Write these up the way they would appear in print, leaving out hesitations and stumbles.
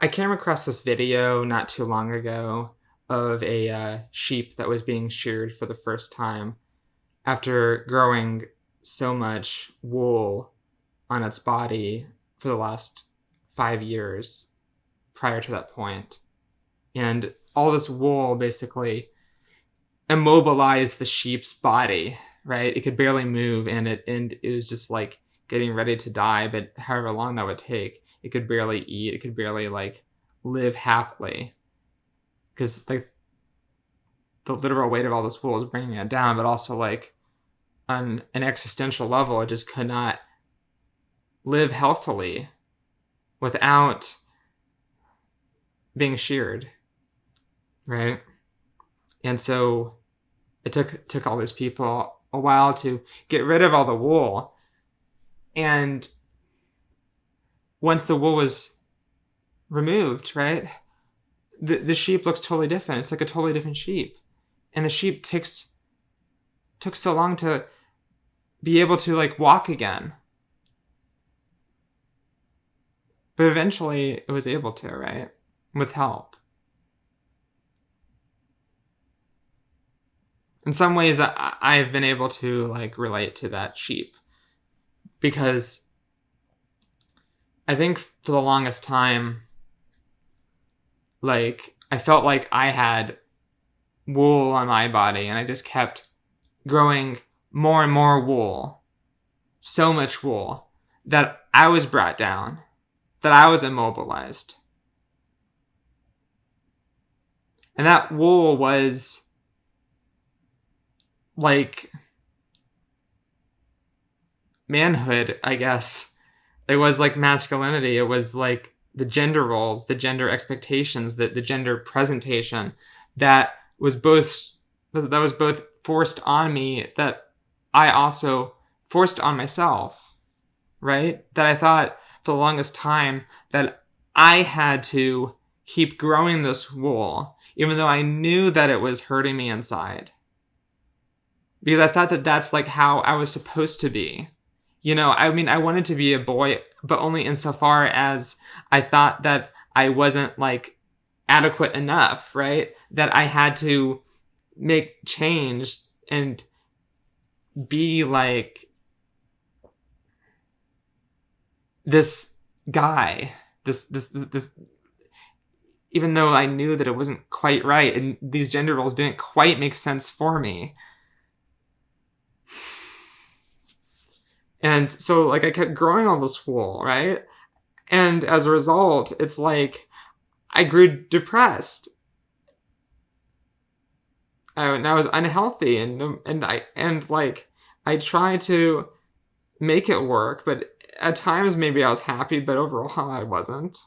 I came across this video not too long ago of a sheep that was being sheared for the first time after growing so much wool on its body for the last 5 years prior to that point. And all this wool basically immobilized the sheep's body, right? It could barely move, and it was just like getting ready to die, but however long that would take, it could barely eat, it could barely like live happily. Because like the literal weight of all this wool is bringing it down, but also like on an existential level, it just could not live healthily without being sheared, right? And so it took all these people a while to get rid of all the wool. And once the wool was removed, right, the sheep looks totally different. It's like a totally different sheep. And the sheep took so long to be able to like walk again. But eventually it was able to, right? With help. In some ways, I've been able to like relate to that sheep, because I think for the longest time, like I felt like I had wool on my body, and I just kept growing more and more wool, so much wool, that I was brought down, that I was immobilized. And that wool was like manhood, I guess. It was like masculinity. It was like the gender roles, the gender expectations, the gender presentation that was both forced on me, that I also forced on myself, right? That I thought for the longest time that I had to keep growing this wool, even though I knew that it was hurting me inside. Because I thought that that's like how I was supposed to be. You know, I mean, I wanted to be a boy, but only insofar as I thought that I wasn't like adequate enough, right? That I had to make change and be like this guy, this, even though I knew that it wasn't quite right and these gender roles didn't quite make sense for me. And so like I kept growing all this wool, right? And as a result, it's like I grew depressed. And I was unhealthy, and I tried to make it work, but at times maybe I was happy, but overall I wasn't.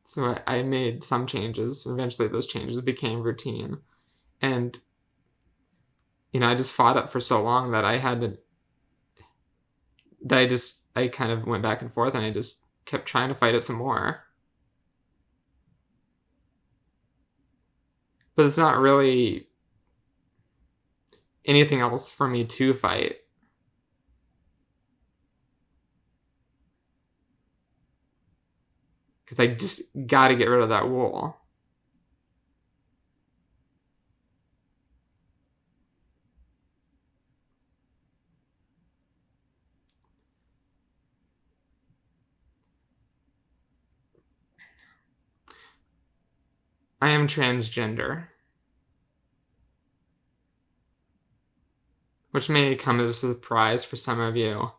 So I made some changes. Eventually those changes became routine. And, I just fought it for so long that I kind of went back and forth, and I just kept trying to fight it some more. But it's not really anything else for me to fight. Because I just gotta get rid of that wool. I am transgender. Which may come as a surprise for some of you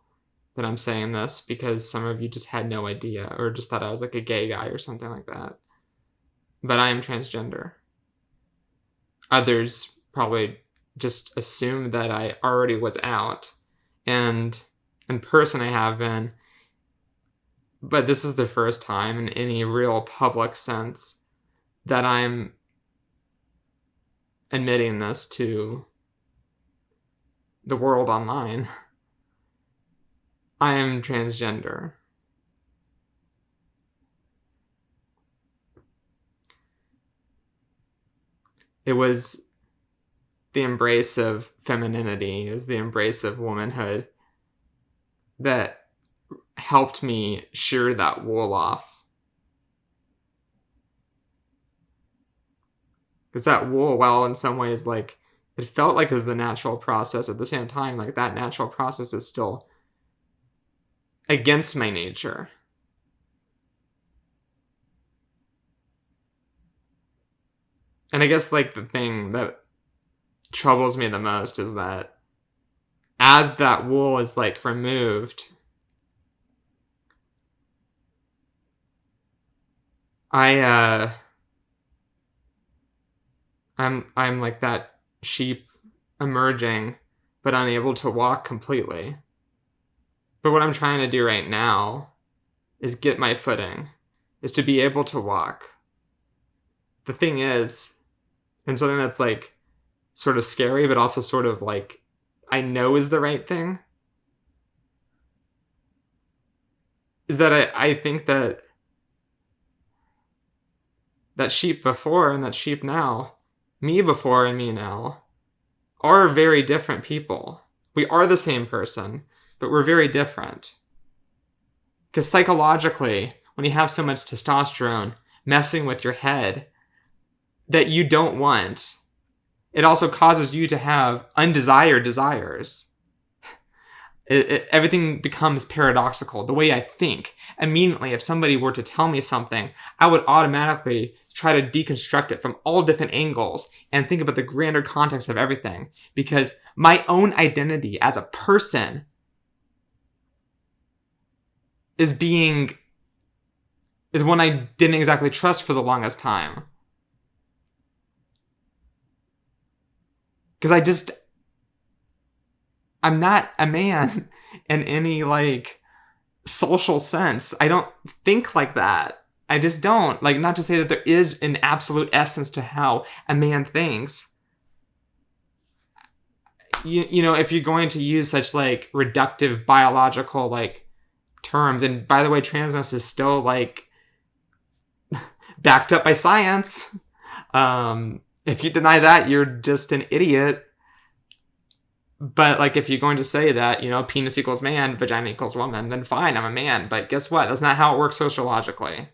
that I'm saying this, because some of you just had no idea or just thought I was like a gay guy or something like that. But I am transgender. Others probably just assumed that I already was out, and in person I have been, but this is the first time in any real public sense that I'm admitting this to the world online. I am transgender. It was the embrace of femininity, is the embrace of womanhood that helped me shear that wool off. Because that wool, while in some ways, like, it felt like it was the natural process, at the same time, like, that natural process is still against my nature. And I guess, like, the thing that troubles me the most is that as that wool is, like, removed, I'm like that sheep emerging, but unable to walk completely. But what I'm trying to do right now is get my footing, is to be able to walk. The thing is, and something that's like sort of scary, but also sort of like I know is the right thing, is that I think that sheep before and that sheep now, me before and me now, are very different people. We are the same person, but we're very different. Because psychologically, when you have so much testosterone messing with your head that you don't want, it also causes you to have undesired desires. Everything becomes paradoxical. The way I think, immediately, if somebody were to tell me something, I would automatically try to deconstruct it from all different angles and think about the grander context of everything. Because my own identity as a person is one I didn't exactly trust for the longest time. Because I'm not a man in any, like, social sense. I don't think like that. I just don't. Like, not to say that there is an absolute essence to how a man thinks. You know, if you're going to use such, like, reductive biological, like, terms, and by the way, transness is still, like, backed up by science. If you deny that, you're just an idiot. But, like, if you're going to say that, you know, penis equals man, vagina equals woman, then fine, I'm a man. But guess what? That's not how it works sociologically.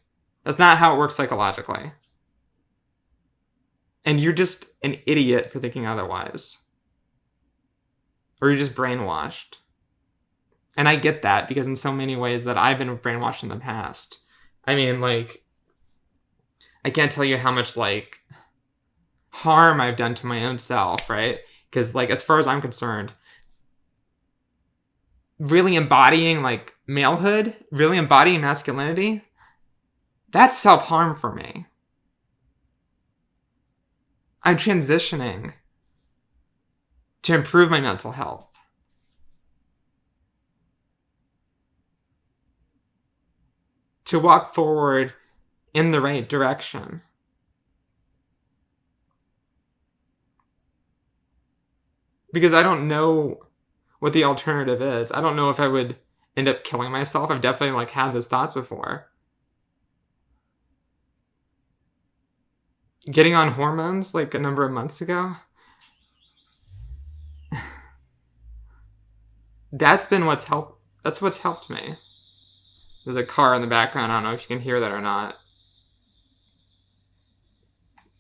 That's not how it works psychologically. And you're just an idiot for thinking otherwise. Or you're just brainwashed. And I get that, because in so many ways that I've been brainwashed in the past. I mean, like, I can't tell you how much, like, harm I've done to my own self, right? Because, like, as far as I'm concerned, really embodying, like, malehood, really embodying masculinity, that's self-harm for me. I'm transitioning to improve my mental health. To walk forward in the right direction. Because I don't know what the alternative is. I don't know if I would end up killing myself. I've definitely, like, had those thoughts before. Getting on hormones, like, a number of months ago, that's what's helped me. There's a car in the background. I don't know if you can hear that or not.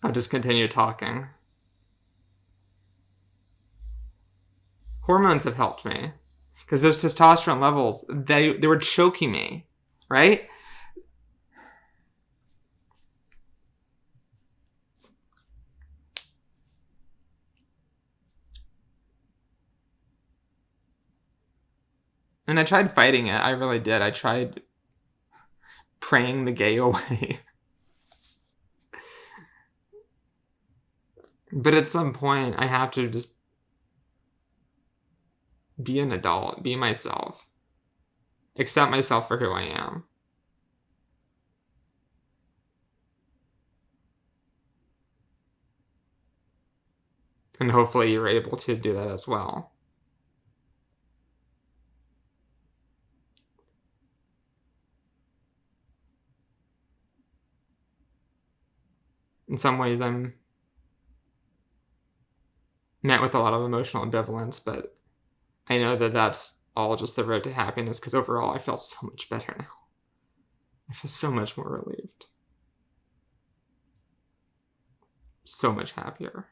I'll just continue talking. Hormones have helped me. Because those testosterone levels, they were choking me, right? And I tried fighting it. I really did. I tried praying the gay away. But at some point, I have to just be an adult, be myself, accept myself for who I am. And hopefully you're able to do that as well. In some ways, I'm met with a lot of emotional ambivalence, but I know that that's all just the road to happiness, because overall I feel so much better now. I feel so much more relieved. So much happier.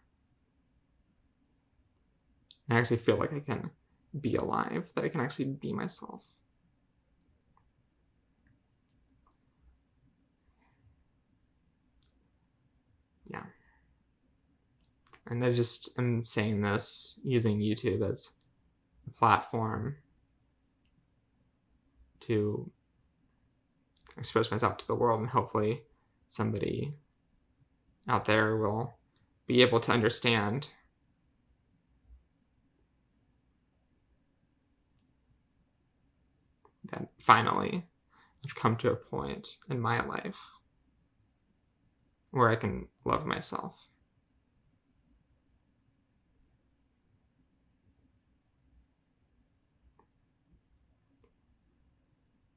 I actually feel like I can be alive, that I can actually be myself. Yeah. And I just am saying this using YouTube as a platform to express myself to the world, and hopefully somebody out there will be able to understand that finally I've come to a point in my life where I can love myself.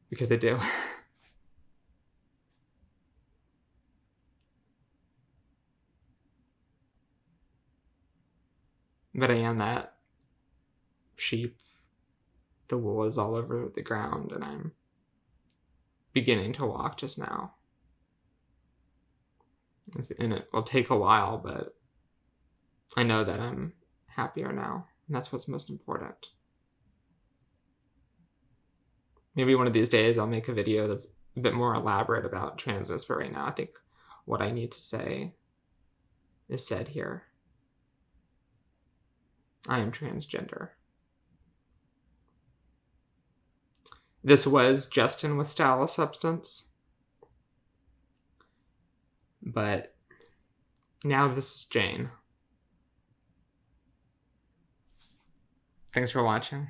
Because I do. But I am that sheep. The wool is all over the ground, and I'm beginning to walk just now. And it will take a while, but I know that I'm happier now, and that's what's most important. Maybe one of these days I'll make a video that's a bit more elaborate about transness, but right now I think what I need to say is said here. I am transgender. This was Justin with Style of Substance. But now this is Jane. Thanks for watching.